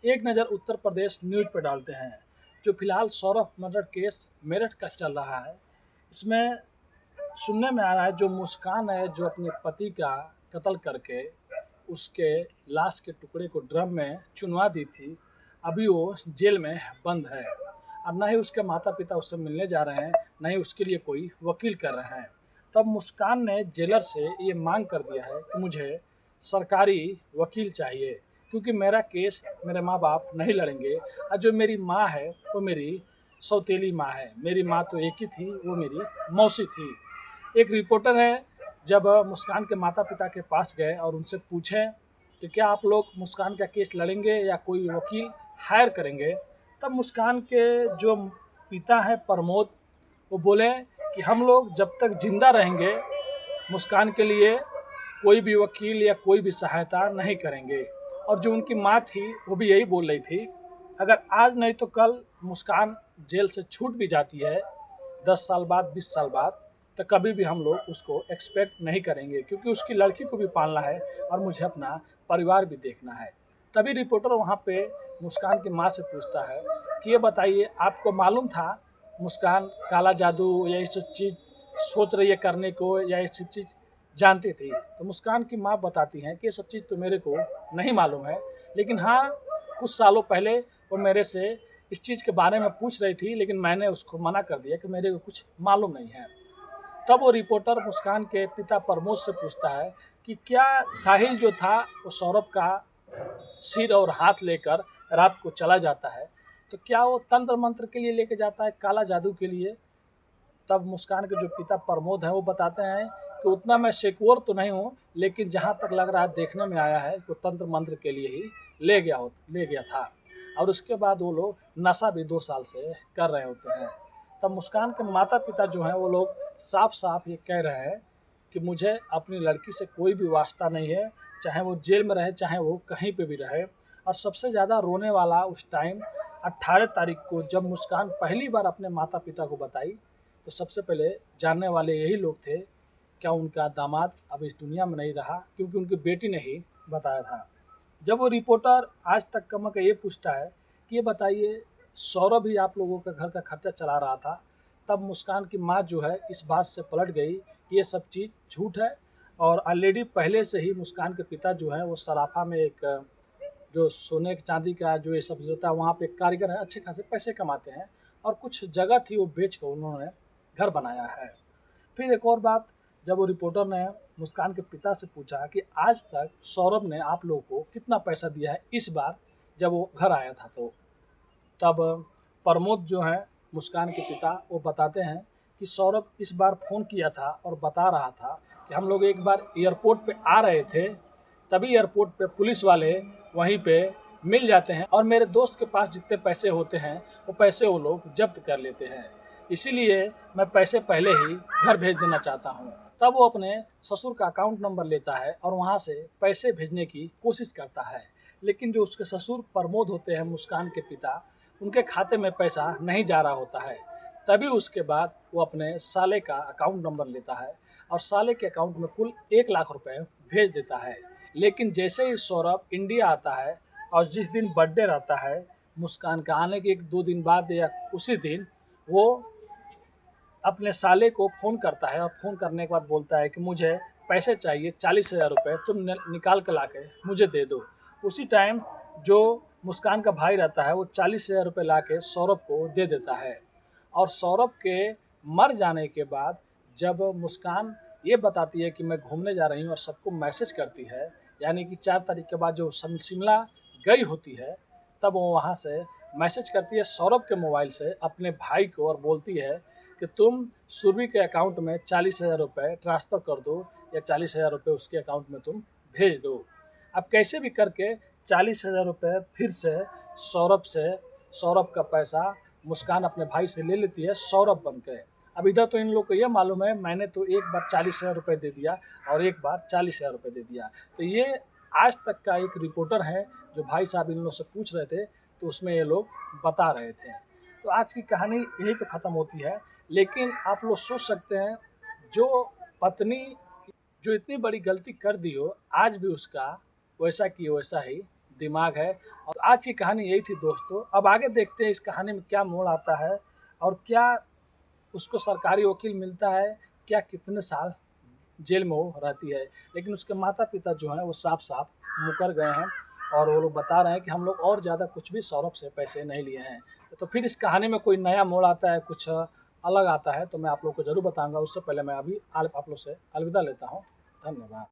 एक नज़र उत्तर प्रदेश न्यूज़ पर डालते हैं। जो फिलहाल सौरभ मर्डर केस मेरठ का चल रहा है, इसमें सुनने में आ रहा है जो मुस्कान है जो अपने पति का कत्ल करके उसके लाश के टुकड़े को ड्रम में चुनवा दी थी, अभी वो जेल में बंद है। अब ना ही उसके माता पिता उससे मिलने जा रहे हैं, ना ही उसके लिए कोई वकील कर रहे हैं। तब मुस्कान ने जेलर से ये मांग कर दिया है कि मुझे सरकारी वकील चाहिए, क्योंकि मेरा केस मेरे माँ बाप नहीं लड़ेंगे और जो मेरी माँ है वो मेरी सौतेली माँ है। मेरी माँ तो एक ही थी, वो मेरी मौसी थी। एक रिपोर्टर है, जब मुस्कान के माता पिता के पास गए और उनसे पूछें कि क्या आप लोग मुस्कान का केस लड़ेंगे या कोई वकील हायर करेंगे, तब मुस्कान के जो पिता हैं प्रमोद, वो बोले कि हम लोग जब तक जिंदा रहेंगे मुस्कान के लिए कोई भी वकील या कोई भी सहायता नहीं करेंगे। और जो उनकी माँ थी वो भी यही बोल रही थी, अगर आज नहीं तो कल मुस्कान जेल से छूट भी जाती है 10 साल बाद 20 साल बाद, तो कभी भी हम लोग उसको एक्सपेक्ट नहीं करेंगे, क्योंकि उसकी लड़की को भी पालना है और मुझे अपना परिवार भी देखना है। तभी रिपोर्टर वहाँ पे मुस्कान की माँ से पूछता है कि ये बताइए, आपको मालूम था मुस्कान काला जादू या ये सब चीज़ सोच रही है करने को, या ये सब चीज़ जानती थी? तो मुस्कान की माँ बताती हैं कि ये सब चीज़ तो मेरे को नहीं मालूम है, लेकिन हाँ, कुछ सालों पहले वो मेरे से इस चीज़ के बारे में पूछ रही थी, लेकिन मैंने उसको मना कर दिया कि मेरे को कुछ मालूम नहीं है। तब वो रिपोर्टर मुस्कान के पिता प्रमोद से पूछता है कि क्या साहिल जो था वो सौरभ का सिर और हाथ लेकर रात को चला जाता है, तो क्या वो तंत्र मंत्र के लिए लेके जाता है, काला जादू के लिए? तब मुस्कान के जो पिता प्रमोद हैं वो बताते हैं कि उतना मैं सिक्योर तो नहीं हूँ, लेकिन जहाँ तक लग रहा है देखने में आया है कि तंत्र मंत्र के लिए ही ले गया था। और उसके बाद वो लोग नशा भी 2 साल से कर रहे होते हैं। तब मुस्कान के माता पिता जो हैं वो लोग साफ साफ ये कह रहे हैं कि मुझे अपनी लड़की से कोई भी वास्ता नहीं है, चाहे वो जेल में रहे चाहे वो कहीं पे भी रहे। और सबसे ज़्यादा रोने वाला उस टाइम 18 तारीख को जब मुस्कान पहली बार अपने माता पिता को बताई, तो सबसे पहले जानने वाले यही लोग थे, क्या उनका दामाद अब इस दुनिया में नहीं रहा, क्योंकि उनकी बेटी ने ही बताया था। जब वो रिपोर्टर आज तक कमा का ये पूछता है कि ये बताइए, सौरभ ही आप लोगों का घर का खर्चा चला रहा था, तब मुस्कान की माँ जो है इस बात से पलट गई कि ये सब चीज़ झूठ है। और ऑलरेडी पहले से ही मुस्कान के पिता जो है वो सराफा में एक जो सोने चांदी का जो ये सब होता है वहाँ पे कारीगर है, अच्छे खासे पैसे कमाते हैं, और कुछ जगह थी वो बेच कर उन्होंने घर बनाया है। फिर एक और बात, जब वो रिपोर्टर ने मुस्कान के पिता से पूछा कि आज तक सौरभ ने आप लोगों को कितना पैसा दिया है इस बार जब वो घर आया था, तो तब प्रमोद जो हैं मुस्कान के पिता, वो बताते हैं कि सौरभ इस बार फ़ोन किया था और बता रहा था कि हम लोग एक बार एयरपोर्ट पे आ रहे थे, तभी एयरपोर्ट पे पुलिस वाले वहीं पे मिल जाते हैं और मेरे दोस्त के पास जितने पैसे होते हैं वो पैसे वो लोग जब्त कर लेते हैं, इसीलिए मैं पैसे पहले ही घर भेज देना चाहता हूँ। तब वो अपने ससुर का अकाउंट नंबर लेता है और वहाँ से पैसे भेजने की कोशिश करता है, लेकिन जो उसके ससुर प्रमोद होते हैं मुस्कान के पिता, उनके खाते में पैसा नहीं जा रहा होता है। तभी उसके बाद वो अपने साले का अकाउंट नंबर लेता है और साले के अकाउंट में कुल 1 लाख रुपए भेज देता है। लेकिन जैसे ही सौरभ इंडिया आता है और जिस दिन बर्थडे रहता है मुस्कान का, आने के 1-2 दिन बाद या उसी दिन वो अपने साले को फ़ोन करता है और फ़ोन करने के बाद बोलता है कि मुझे पैसे चाहिए 40,000 रुपये, तुम निकाल के ला के मुझे दे दो। उसी टाइम जो मुस्कान का भाई रहता है वो 40,000 रुपये ला के सौरभ को दे देता है। और सौरभ के मर जाने के बाद जब मुस्कान ये बताती है कि मैं घूमने जा रही हूँ और सबको मैसेज करती है, यानी कि 4 तारीख के बाद जो शिमला गई होती है, तब वो वहाँ से मैसेज करती है सौरभ के मोबाइल से अपने भाई को और बोलती है कि तुम सुरभि के अकाउंट में 40,000 रुपये ट्रांसफ़र कर दो या 40,000 रुपये उसके अकाउंट में तुम भेज दो। अब कैसे भी करके 40,000 रुपये फिर से सौरभ से, सौरभ का पैसा मुस्कान अपने भाई से ले लेती है सौरभ बन के। अब इधर तो इन लोग को ये मालूम है मैंने तो एक बार 40,000 रुपये दे दिया और एक बार 40,000 रुपये दे दिया। तो ये आज तक का एक रिपोर्टर है जो भाई साहब इन लोग से पूछ रहे थे, तो उसमें ये लोग बता रहे थे। तो आज की कहानी यहीं पे ख़त्म होती है। लेकिन आप लोग सोच सकते हैं, जो पत्नी जो इतनी बड़ी गलती कर दी हो, आज भी उसका वैसा की वैसा ही दिमाग है। और आज की कहानी यही थी दोस्तों। अब आगे देखते हैं इस कहानी में क्या मोड़ आता है और क्या उसको सरकारी वकील मिलता है, क्या कितने साल जेल में वो रहती है। लेकिन उसके माता पिता जो हैं वो साफ साफ मुकर गए हैं और वो लोग बता रहे हैं कि हम लोग और ज़्यादा कुछ भी सौरभ से पैसे नहीं लिए हैं। तो फिर इस कहानी में कोई नया मोड़ आता है, कुछ अलग आता है तो मैं आप लोग को ज़रूर बताऊंगा। उससे पहले मैं अभी आप लोग से अलविदा लेता हूँ। धन्यवाद।